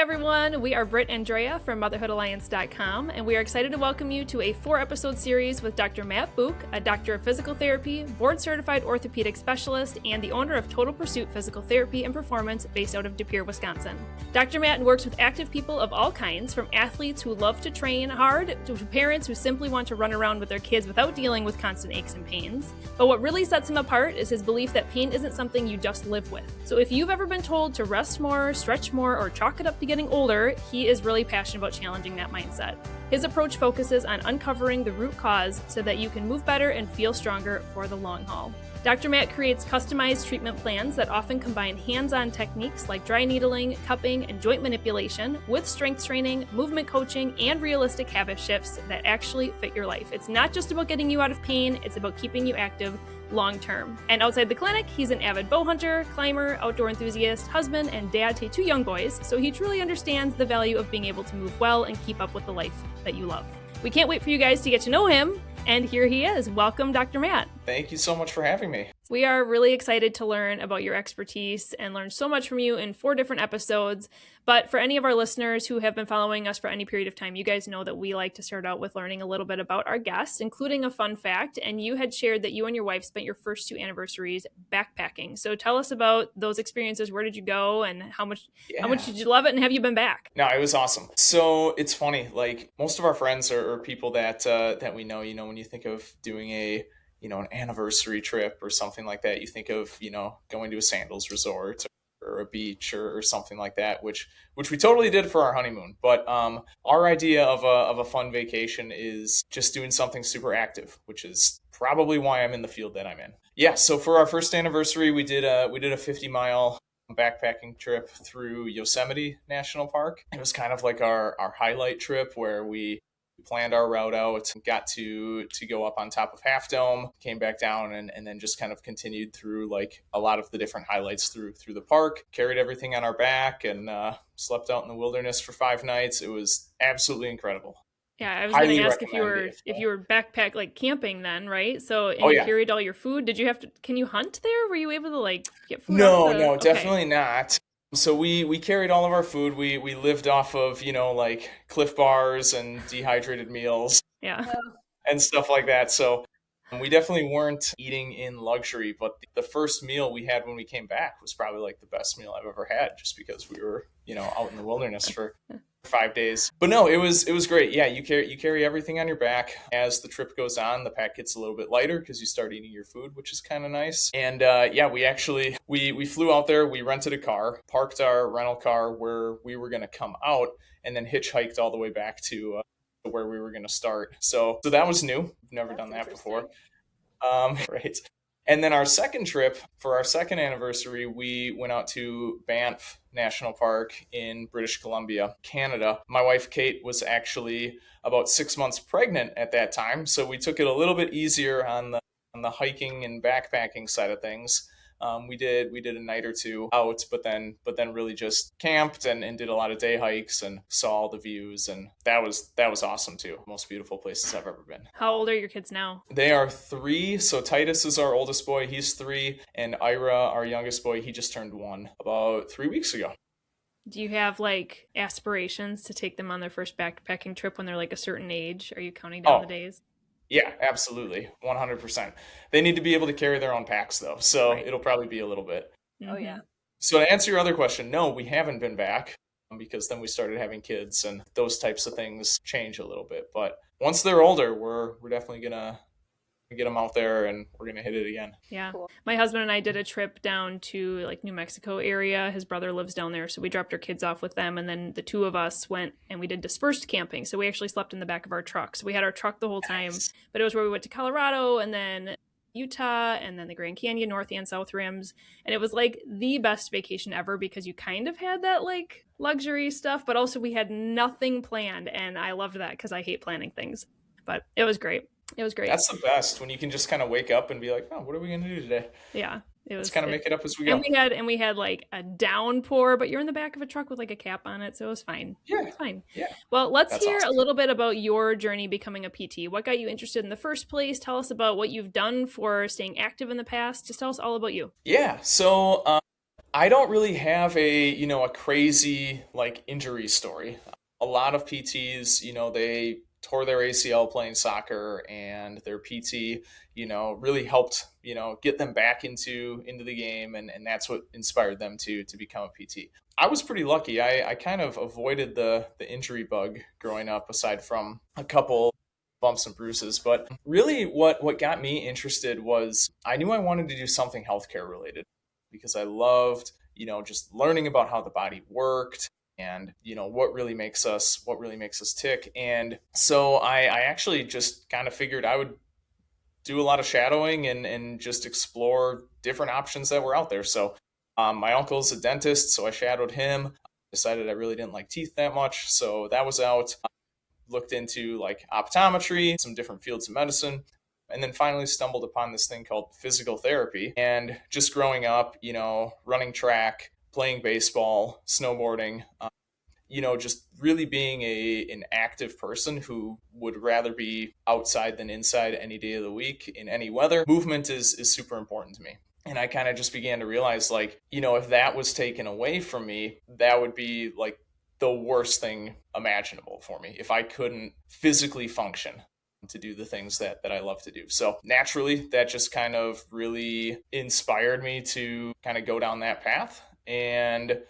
everyone, we are Britt and Drea from motherhoodalliance.com, and we are excited to welcome you to a 4-episode series with Dr. Matt Buch, a doctor of physical therapy, board-certified orthopedic specialist, and the owner of Total Pursuit Physical Therapy and Performance based out of De Pere, Wisconsin. Dr. Matt works with active people of all kinds, from athletes who love to train hard to parents who simply want to run around with their kids without dealing with constant aches and pains. But what really sets him apart is his belief that pain isn't something you just live with. So if you've ever been told to rest more, stretch more, or chalk it up to getting older, he is really passionate about challenging that mindset. His approach focuses on uncovering the root cause so that you can move better and feel stronger for the long haul. Dr. Matt creates customized treatment plans that often combine hands-on techniques like dry needling, cupping, and joint manipulation with strength training, movement coaching, and realistic habit shifts that actually fit your life. It's not just about getting you out of pain, it's about keeping you active long-term. And outside the clinic, he's an avid bow hunter, climber, outdoor enthusiast, husband, and dad to 2 young boys, so he truly understands the value of being able to move well and keep up with the life that you love. We can't wait for you guys to get to know him, and here he is. Welcome, Dr. Matt. Thank you so much for having me. We are really excited to learn about your expertise and learn so much from you in 4 different episodes. But for any of our listeners who have been following us for any period of time, you guys know that we like to start out with learning a little bit about our guests, including a fun fact. And you had shared that you and your wife spent your first 2 anniversaries backpacking. So tell us about those experiences. Where did you go, and how much did you love it, and have you been back? No, it was awesome. So it's funny, like most of our friends are people that we know, when you think of doing an anniversary trip or something like that, you think of, going to a sandals resort or a beach or something like that, which we totally did for our honeymoon. But our idea of a fun vacation is just doing something super active, which is probably why I'm in the field that I'm in. Yeah. So for our first anniversary, we did a 50-mile backpacking trip through Yosemite National Park. It was kind of like our highlight trip, where we planned our route out, got to go up on top of Half Dome, came back down, and then just kind of continued through like a lot of the different highlights through the park, carried everything on our back, and slept out in the wilderness for 5 nights. It was absolutely incrable. Yeah, I was going to ask if you were backpack, like camping then, right? So you carried all your food. Did you have to, can you hunt there? Were you able to like get food? No, definitely not. So we carried all of our food. We lived off of, like Cliff Bars and dehydrated meals. Yeah. And stuff like that. So we definitely weren't eating in luxury, but the first meal we had when we came back was probably like the best meal I've ever had, just because we were, out in the wilderness for 5 days. But no, it was great. Yeah, you carry everything on your back. As the trip goes on, the pack gets a little bit lighter because you start eating your food, which is kind of nice. And we flew out there. We rented a car, parked our rental car where we were going to come out, and then hitchhiked all the way back to where we were going to start. So that was new. We've never done that before. Right. And then our second trip, for our second anniversary, we went out to Banff National Park in British Columbia, Canada. My wife, Kate, was actually about 6 months pregnant at that time. So we took it a little bit easier on the hiking and backpacking side of things. We did a night or 2 out, but then really just camped and did a lot of day hikes and saw all the views, and that was awesome too. Most beautiful places I've ever been. How old are your kids now? They are 3. So Titus is our oldest boy, he's 3, and Ira, our youngest boy, he just turned 1 about 3 weeks ago. Do you have like aspirations to take them on their first backpacking trip when they're like a certain age? Are you counting down the days? Yeah, absolutely. 100%. They need to be able to carry their own packs though. So It'll probably be a little bit. Oh yeah. So to answer your other question, no, we haven't been back, because then we started having kids and those types of things change a little bit. But once they're older, we're definitely going to get them out there and we're going to hit it again. Yeah. Cool. My husband and I did a trip down to like New Mexico area. His brother lives down there. So we dropped our kids off with them. And then the 2 of us went and we did dispersed camping. So we actually slept in the back of our truck. So we had our truck the whole time, but it was where we went to Colorado and then Utah and then the Grand Canyon, North and South Rims. And it was like the best vacation ever, because you kind of had that like luxury stuff, but also we had nothing planned. And I loved that because I hate planning things, but it was great. It was great. That's the best, when you can just kind of wake up and be like, oh, what are we going to do today? Yeah. Let's kind of make it up as we go. And we had like a downpour, but you're in the back of a truck with like a cap on it. So it was fine. Yeah. It was fine. Yeah. Well, let's hear a little bit about your journey becoming a PT. What got you interested in the first place? Tell us about what you've done for staying active in the past. Just tell us all about you. Yeah. So I don't really have a crazy like injury story. A lot of PTs, they tore their ACL playing soccer, and their PT, really helped, get them back into the game, and that's what inspired them to become a PT. I was pretty lucky. I kind of avoided the injury bug growing up, aside from a couple bumps and bruises. But really what got me interested was I knew I wanted to do something healthcare related because I loved, just learning about how the body worked and, what really makes us tick. And so I actually just kind of figured I would do a lot of shadowing and just explore different options that were out there. So my uncle's a dentist, so I shadowed him. Decided I really didn't like teeth that much, so that was out. Looked into like optometry, some different fields of medicine, and then finally stumbled upon this thing called physical therapy. And just growing up, running track, playing baseball, snowboarding, just really being an active person who would rather be outside than inside any day of the week in any weather. Movement is super important to me. And I kind of just began to realize, like, if that was taken away from me, that would be like the worst thing imaginable for me if I couldn't physically function to do the things that I love to do. So naturally, that just kind of really inspired me to kind of go down that path. And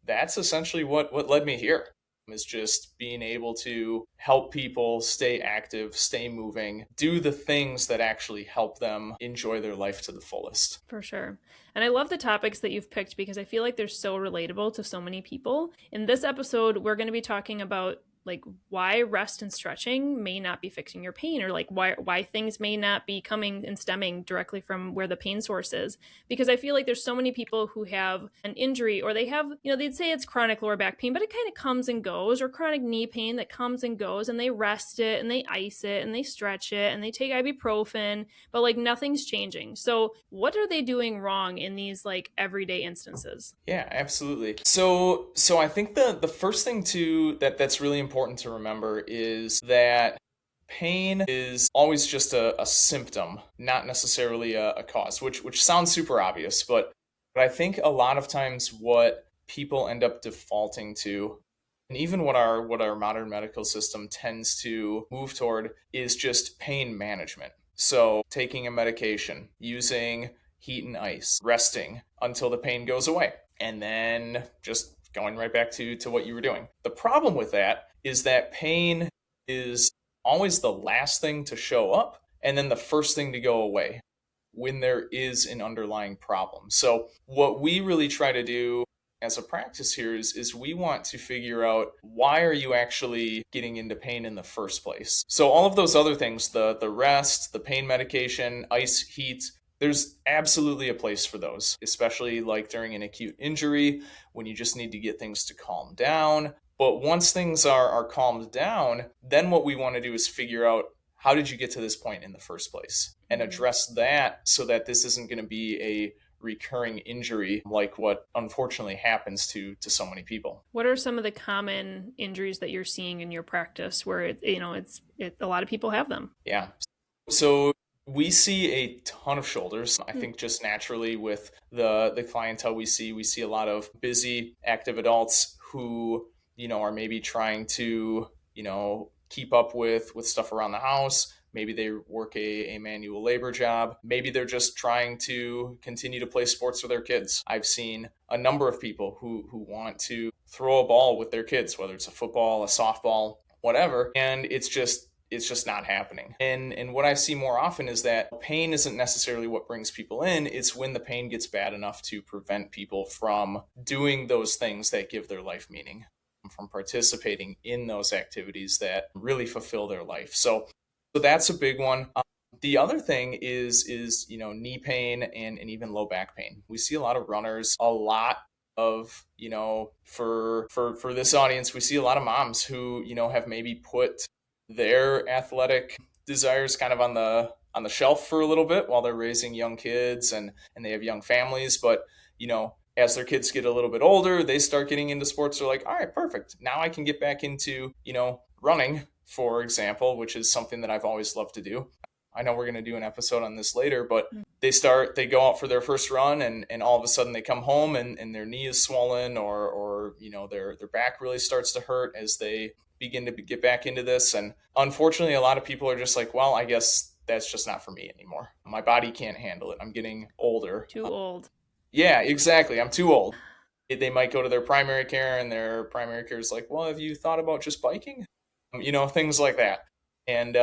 that's essentially what led me here, is just being able to help people stay active, stay moving, do the things that actually help them enjoy their life to the fullest. For sure. And I love the topics that you've picked because I feel like they're so relatable to so many people. In this episode, we're going to be talking about like why rest and stretching may not be fixing your pain, or like why things may not be coming and stemming directly from where the pain source is. Because I feel like there's so many people who have an injury, or they have, they'd say it's chronic lower back pain, but it kind of comes and goes, or chronic knee pain that comes and goes, and they rest it and they ice it and they stretch it and they take ibuprofen, but like nothing's changing. So what are they doing wrong in these like everyday instances? Yeah, absolutely. So I think the first thing that's really important to remember is that pain is always just a symptom, not necessarily a cause, which sounds super obvious, but I think a lot of times what people end up defaulting to, and even what our modern medical system tends to move toward, is just pain management. So taking a medication, using heat and ice, resting until the pain goes away, and then just going right back to what you were doing. The problem with that is that pain is always the last thing to show up and then the first thing to go away when there is an underlying problem. So what we really try to do as a practice here is we want to figure out, why are you actually getting into pain in the first place? So all of those other things, the rest, the pain medication, ice, heat, there's absolutely a place for those, especially like during an acute injury when you just need to get things to calm down. But once things are calmed down, then what we want to do is figure out, how did you get to this point in the first place, and address that so that this isn't going to be a recurring injury like what unfortunately happens to so many people. What are some of the common injuries that you're seeing in your practice where a lot of people have them? Yeah. So we see a ton of shoulders. I think just naturally with the clientele we see a lot of busy, active adults who, are maybe trying to, keep up with stuff around the house. Maybe they work a manual labor job. Maybe they're just trying to continue to play sports with their kids. I've seen a number of people who want to throw a ball with their kids, whether it's a football, a softball, whatever, and it's just not happening. And what I see more often is that pain isn't necessarily what brings people in. It's when the pain gets bad enough to prevent people from doing those things that give their life meaning, from participating in those activities that really fulfill their life. So that's a big one. The other thing is knee pain and even low back pain. We see a lot of runners, a lot of, for this audience, we see a lot of moms who, have maybe put their athletic desires kind of on the shelf for a little bit while they're raising young kids and they have young families. But, as their kids get a little bit older, they start getting into sports. They're like, all right, perfect. Now I can get back into, running, for example, which is something that I've always loved to do. I know we're going to do an episode on this later, but they go out for their first run and all of a sudden they come home and their knee is swollen or their back really starts to hurt as they begin to get back into this. And unfortunately, a lot of people are just like, well, I guess that's just not for me anymore. My body can't handle it. I'm getting older. Too old. Yeah, exactly. I'm too old. They might go to their primary care and their primary care is like, well, have you thought about just biking? Things like that. And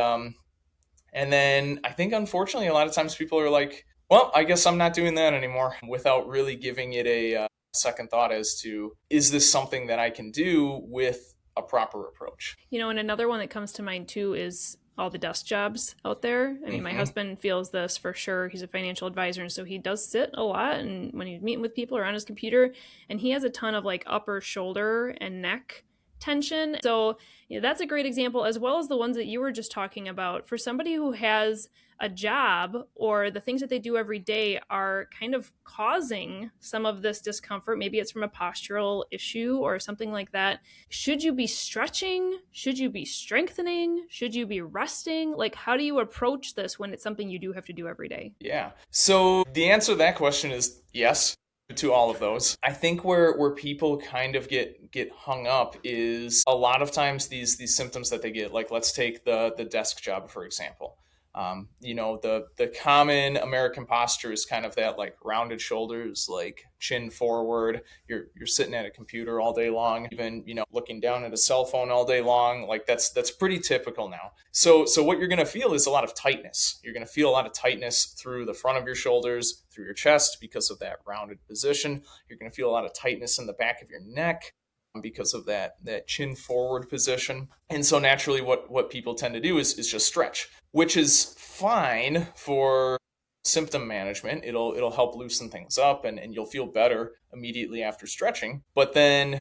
then I think, unfortunately, a lot of times people are like, well, I guess I'm not doing that anymore, without really giving it a second thought as to, is this something that I can do with a proper approach? And another one that comes to mind too is all the desk jobs out there. I mean, my husband feels this for sure. He's a financial advisor, and so he does sit a lot, and when he's meeting with people or on his computer, and he has a ton of like upper shoulder and neck tension. So that's a great example, as well as the ones that you were just talking about. For somebody who has a job or the things that they do every day are kind of causing some of this discomfort, maybe it's from a postural issue or something like that. Should you be stretching? Should you be strengthening? Should you be resting? Like, how do you approach this when it's something you do have to do every day? Yeah. So the answer to that question is yes to all of those. I think where people kind of get hung up is a lot of times these symptoms that they get, like let's take the desk job, for example. The common American posture is kind of that like rounded shoulders, like chin forward. You're sitting at a computer all day long, even, looking down at a cell phone all day long. Like that's pretty typical now. So what you're going to feel is a lot of tightness. You're going to feel a lot of tightness through the front of your shoulders, through your chest because of that rounded position. You're going to feel a lot of tightness in the back of your neck because of that chin forward position. And so naturally what people tend to do is just stretch, which is fine for symptom management. It'll help loosen things up and you'll feel better immediately after stretching. But then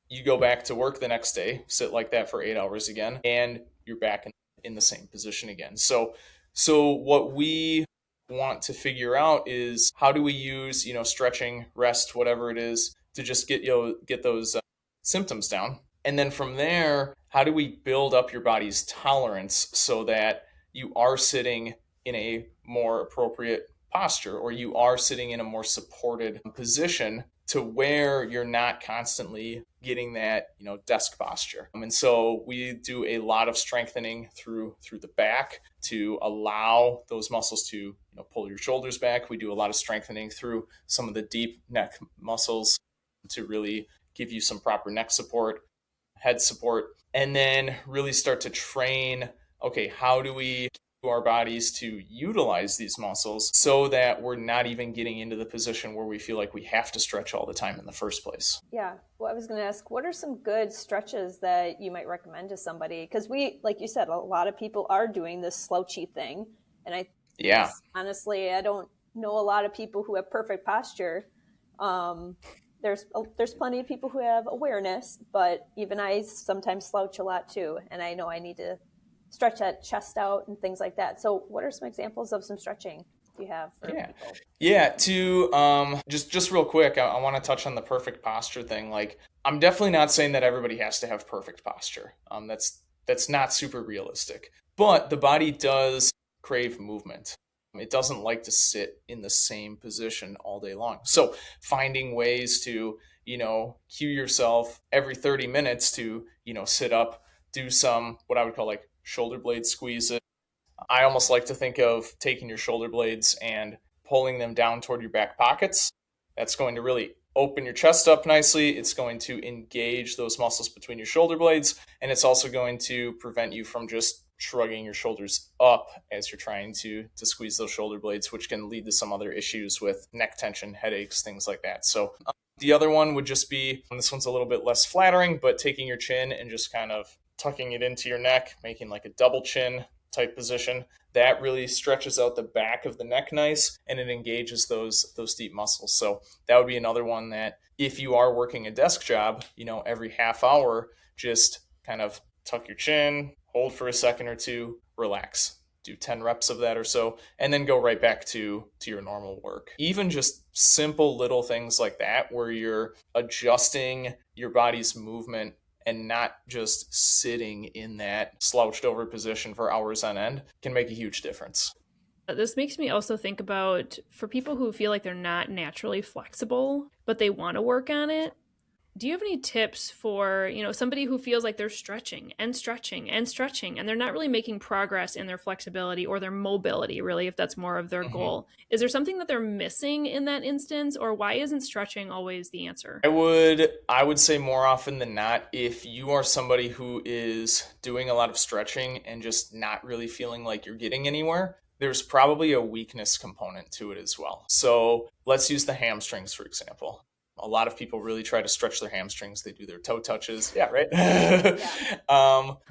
you go back to work the next day, sit like that for 8 hours again, and you're back in the same position again. So what we want to figure out is, how do we use, stretching, rest, whatever it is, to just get those symptoms down. And then from there, how do we build up your body's tolerance so that you are sitting in a more appropriate posture, or you are sitting in a more supported position to where you're not constantly getting that, desk posture. And so we do a lot of strengthening through the back to allow those muscles to, pull your shoulders back. We do a lot of strengthening through some of the deep neck muscles to really give you some proper neck support, head support, and then really start to train, okay, how do we do our bodies to utilize these muscles so that we're not even getting into the position where we feel like we have to stretch all the time in the first place? Yeah. Well, I was going to ask, what are some good stretches that you might recommend to somebody? Because like you said, a lot of people are doing this slouchy thing. And honestly, I don't know a lot of people who have perfect posture. There's plenty of people who have awareness, but even I sometimes slouch a lot too. And I know I need to stretch that chest out and things like that. So what are some examples of some stretching you have for people? Yeah, to just real quick, I want to touch on the perfect posture thing. Like, I'm definitely not saying that everybody has to have perfect posture. That's not super realistic. But the body does crave movement. It doesn't like to sit in the same position all day long. So finding ways to, cue yourself every 30 minutes to, sit up, do some, what I would call like shoulder blade squeezes. I almost like to think of taking your shoulder blades and pulling them down toward your back pockets. That's going to really open your chest up nicely. It's going to engage those muscles between your shoulder blades. And it's also going to prevent you from just shrugging your shoulders up as you're trying to squeeze those shoulder blades, which can lead to some other issues with neck tension, headaches, things like that. So the other one would just be, and this one's a little bit less flattering, but taking your chin and just kind of tucking it into your neck, making like a double chin type position. That really stretches out the back of the neck nice, and it engages those deep muscles. So that would be another one that if you are working a desk job, every half hour, just kind of tuck your chin, hold for a second or two, relax, do 10 reps of that or so, and then go right back to your normal work. Even just simple little things like that, where you're adjusting your body's movement and not just sitting in that slouched over position for hours on end, can make a huge difference. This makes me also think about for people who feel like they're not naturally flexible, but they want to work on it. Do you have any tips for, somebody who feels like they're stretching and stretching and stretching and they're not really making progress in their flexibility or their mobility, really, if that's more of their goal? Is there something that they're missing in that instance, or why isn't stretching always the answer? I would say more often than not, if you are somebody who is doing a lot of stretching and just not really feeling like you're getting anywhere, there's probably a weakness component to it as well. So let's use the hamstrings, for example. A lot of people really try to stretch their hamstrings. They do their toe touches. Yeah, right.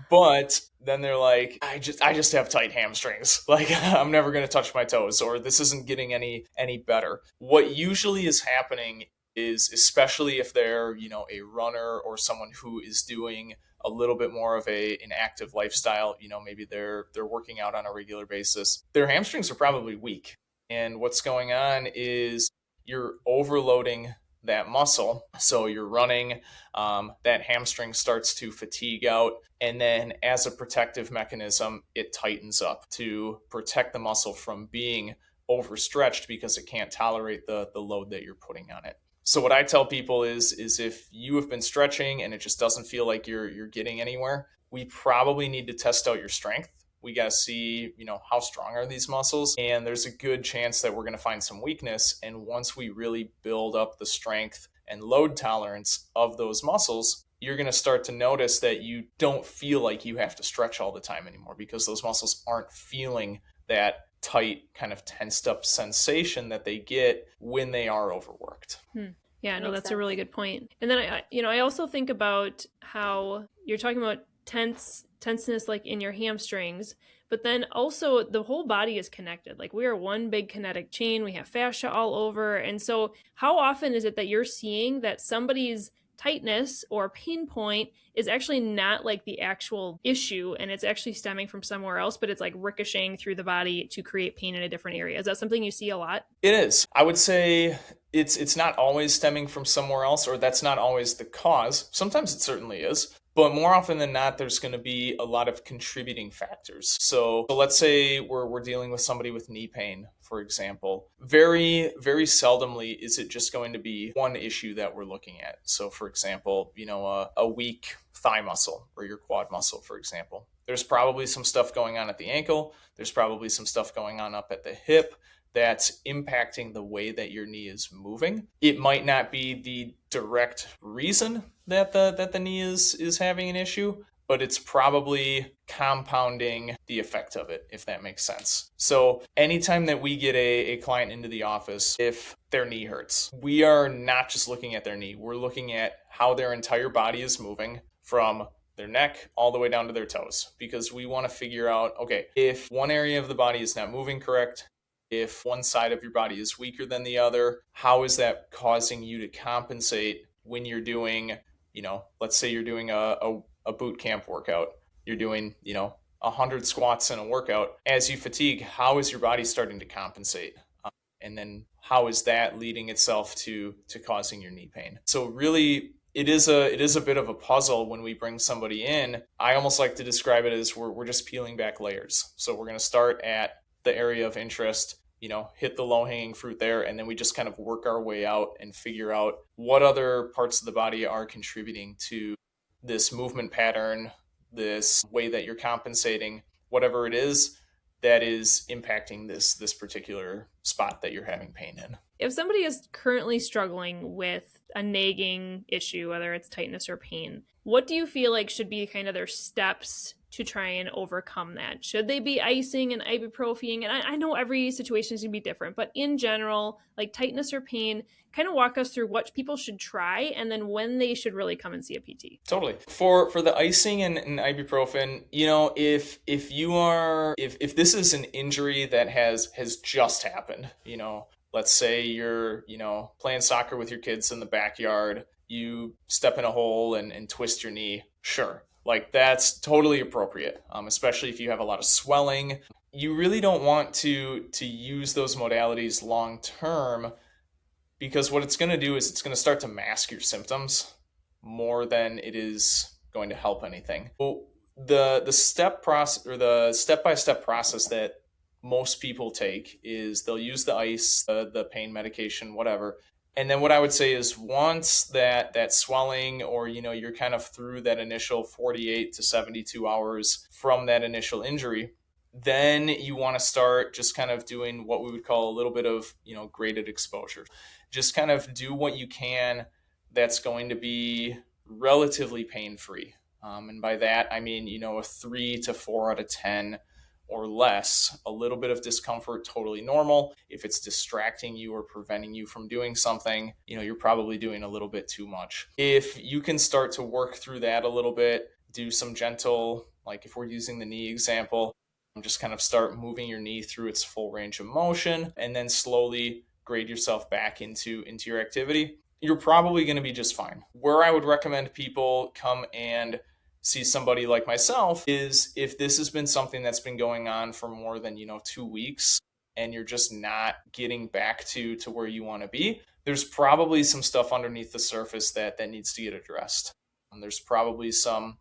But then they're like, I just have tight hamstrings. Like I'm never going to touch my toes, or this isn't getting any better. What usually is happening is, especially if they're, a runner or someone who is doing a little bit more of an active lifestyle, maybe they're working out on a regular basis, their hamstrings are probably weak. And what's going on is you're overloading that muscle. So you're running, that hamstring starts to fatigue out. And then as a protective mechanism, it tightens up to protect the muscle from being overstretched because it can't tolerate the load that you're putting on it. So what I tell people is if you have been stretching and it just doesn't feel like you're getting anywhere, we probably need to test out your strength. We got to see, how strong are these muscles? And there's a good chance that we're going to find some weakness. And once we really build up the strength and load tolerance of those muscles, you're going to start to notice that you don't feel like you have to stretch all the time anymore because those muscles aren't feeling that tight, kind of tensed up sensation that they get when they are overworked. Yeah, no, that's a really good point. And then I also think about how you're talking about tenseness like in your hamstrings, but then also the whole body is connected. Like we are one big kinetic chain. We have fascia all over. And so how often is it that you're seeing that somebody's tightness or pain point is actually not like the actual issue and it's actually stemming from somewhere else, but it's like ricocheting through the body to create pain in a different area? Is that something you see a lot? It is. I would say it's not always stemming from somewhere else, or that's not always the cause. Sometimes it certainly is. But more often than not, there's going to be a lot of contributing factors. So let's say we're dealing with somebody with knee pain, for example. Very, very seldomly is it just going to be one issue that we're looking at. So for example, a weak thigh muscle or your quad muscle, for example. There's probably some stuff going on at the ankle. There's probably some stuff going on up at the hip that's impacting the way that your knee is moving. It might not be the direct reason that the knee is having an issue, but it's probably compounding the effect of it, if that makes sense. So anytime that we get a client into the office, if their knee hurts, we are not just looking at their knee. We're looking at how their entire body is moving from their neck all the way down to their toes, because we want to figure out, okay, if one area of the body is not moving correct, if one side of your body is weaker than the other, how is that causing you to compensate when you're doing, let's say you're doing a boot camp workout, you're doing, 100 squats in a workout. As you fatigue, how is your body starting to compensate? And then how is that leading itself to causing your knee pain? So really, it is a bit of a puzzle when we bring somebody in. I almost like to describe it as we're just peeling back layers. So we're going to start at the area of interest, hit the low-hanging fruit there, and then we just kind of work our way out and figure out what other parts of the body are contributing to this movement pattern, this way that you're compensating, whatever it is that is impacting this particular spot that you're having pain in. If somebody is currently struggling with a nagging issue, whether it's tightness or pain, what do you feel like should be kind of their steps to try and overcome that? Should they be icing and ibuprofen? And I know every situation is going to be different, but in general, like tightness or pain, kind of walk us through what people should try and then when they should really come and see a PT. Totally. For the icing and ibuprofen, if this is an injury that has just happened, let's say you're, playing soccer with your kids in the backyard, you step in a hole and twist your knee, sure. Like that's totally appropriate, especially if you have a lot of swelling. You really don't want to use those modalities long term, because what it's going to do is it's going to start to mask your symptoms more than it is going to help anything. Well, the step-by-step process that most people take is they'll use the ice, the pain medication, whatever. And then what I would say is once that swelling, or, you're kind of through that initial 48 to 72 hours from that initial injury, then you want to start just kind of doing what we would call a little bit of, graded exposure. Just kind of do what you can that's going to be relatively pain-free. And by that, I mean, a 3 to 4 out of 10 or less. A little bit of discomfort, totally normal. If it's distracting you or preventing you from doing something, you're probably doing a little bit too much. If you can start to work through that a little bit, do some gentle, like if we're using the knee example, just kind of start moving your knee through its full range of motion, and then slowly grade yourself back into your activity. You're probably going to be just fine. Where I would recommend people come and see somebody like myself is if this has been something that's been going on for more than 2 weeks, and you're just not getting back to where you want to be, there's probably some stuff underneath the surface that needs to get addressed. There's probably some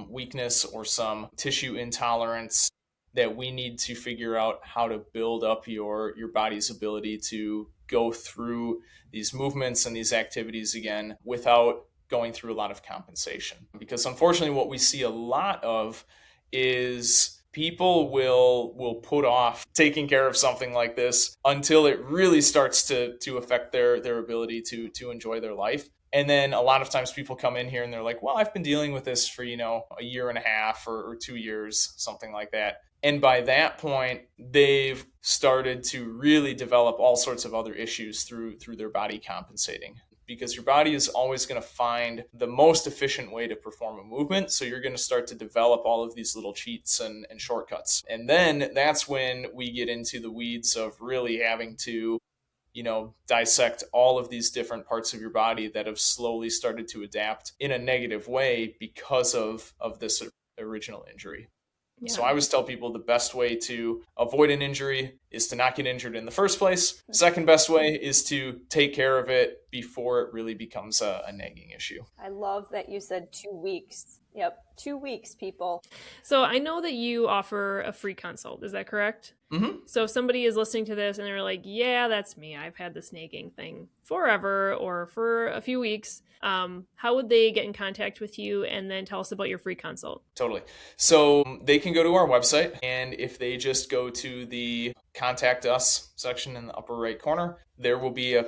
weakness or some tissue intolerance that we need to figure out how to build up your body's ability to go through these movements and these activities again without going through a lot of compensation. Because unfortunately, what we see a lot of is people will put off taking care of something like this until it really starts to affect their ability to enjoy their life. And then a lot of times people come in here and they're like, well, I've been dealing with this for, a year and a half or 2 years, something like that. And by that point, they've started to really develop all sorts of other issues through their body compensating. Because your body is always going to find the most efficient way to perform a movement. So you're going to start to develop all of these little cheats and shortcuts. And then that's when we get into the weeds of really having to dissect all of these different parts of your body that have slowly started to adapt in a negative way because of this original injury. Yeah. So I always tell people the best way to avoid an injury is to not get injured in the first place. Second best way is to take care of it before it really becomes a nagging issue. I love that you said 2 weeks. Yep, 2 weeks, people. So I know that you offer a free consult. Is that correct? Mm-hmm. So if somebody is listening to this and they're like, yeah, that's me. I've had this nagging thing forever or for a few weeks. How would they get in contact with you, and then tell us about your free consult? Totally. So they can go to our website, and if they just go to the Contact Us section in the upper right corner, there will be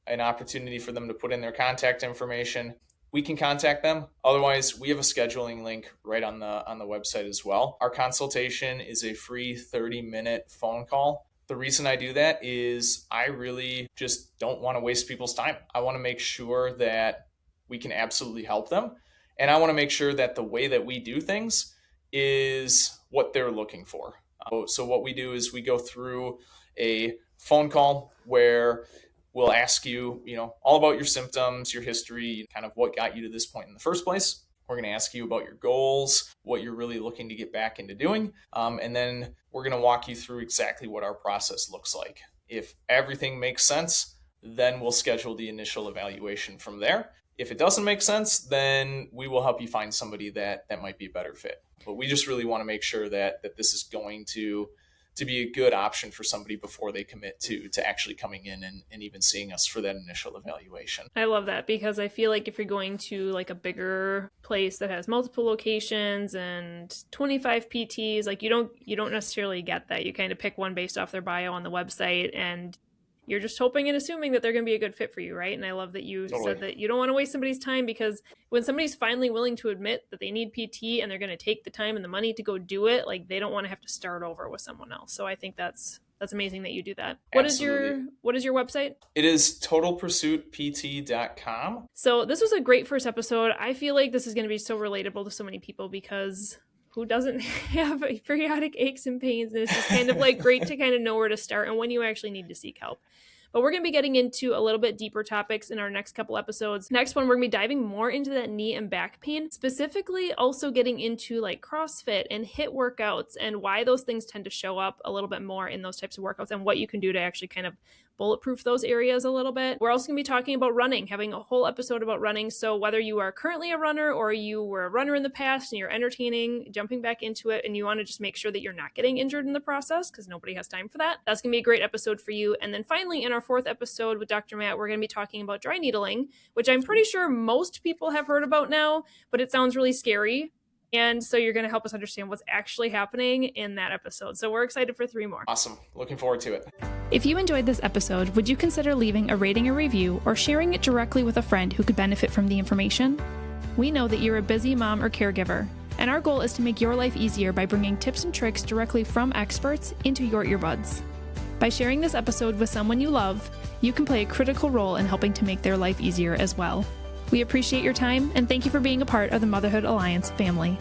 an opportunity for them to put in their contact information. We can contact them. Otherwise, we have a scheduling link right on the website as well. Our consultation is a free 30-minute phone call. The reason I do that is I really just don't want to waste people's time. I want to make sure that we can absolutely help them. And I want to make sure that the way that we do things is what they're looking for. So what we do is we go through a phone call where we'll ask you, all about your symptoms, your history, kind of what got you to this point in the first place. We're going to ask you about your goals, what you're really looking to get back into doing. And then we're going to walk you through exactly what our process looks like. If everything makes sense, then we'll schedule the initial evaluation from there. If it doesn't make sense, then we will help you find somebody that might be a better fit. But we just really want to make sure that this is going to be a good option for somebody before they commit to actually coming in and even seeing us for that initial evaluation. I love that, because I feel like if you're going to like a bigger place that has multiple locations and 25 PTs, like you don't necessarily get that. You kind of pick one based off their bio on the website, and you're just hoping and assuming that they're going to be a good fit for you, right? And I love that you said that you don't want to waste somebody's time, because when somebody's finally willing to admit that they need PT and they're going to take the time and the money to go do it, like they don't want to have to start over with someone else. So I think that's amazing that you do that. What is your website? It is totalpursuitpt.com. So this was a great first episode. I feel like this is going to be so relatable to so many people, because who doesn't have periodic aches and pains? And it's just kind of like great to kind of know where to start and when you actually need to seek help. But we're going to be getting into a little bit deeper topics in our next couple episodes. Next one, we're going to be diving more into that knee and back pain, specifically also getting into like CrossFit and HIIT workouts and why those things tend to show up a little bit more in those types of workouts and what you can do to actually kind of bulletproof those areas a little bit. We're also going to be talking about running, having a whole episode about running. So whether you are currently a runner or you were a runner in the past and you're entertaining jumping back into it and you want to just make sure that you're not getting injured in the process because nobody has time for that, that's going to be a great episode for you. And then finally, in our 4th episode with Dr. Matt, we're going to be talking about dry needling, which I'm pretty sure most people have heard about now, but it sounds really scary. And so you're going to help us understand what's actually happening in that episode. So we're excited for 3 more. Awesome. Looking forward to it. If you enjoyed this episode, would you consider leaving a rating or review or sharing it directly with a friend who could benefit from the information? We know that you're a busy mom or caregiver, and our goal is to make your life easier by bringing tips and tricks directly from experts into your earbuds. By sharing this episode with someone you love, you can play a critical role in helping to make their life easier as well. We appreciate your time and thank you for being a part of the Motherhood Alliance family.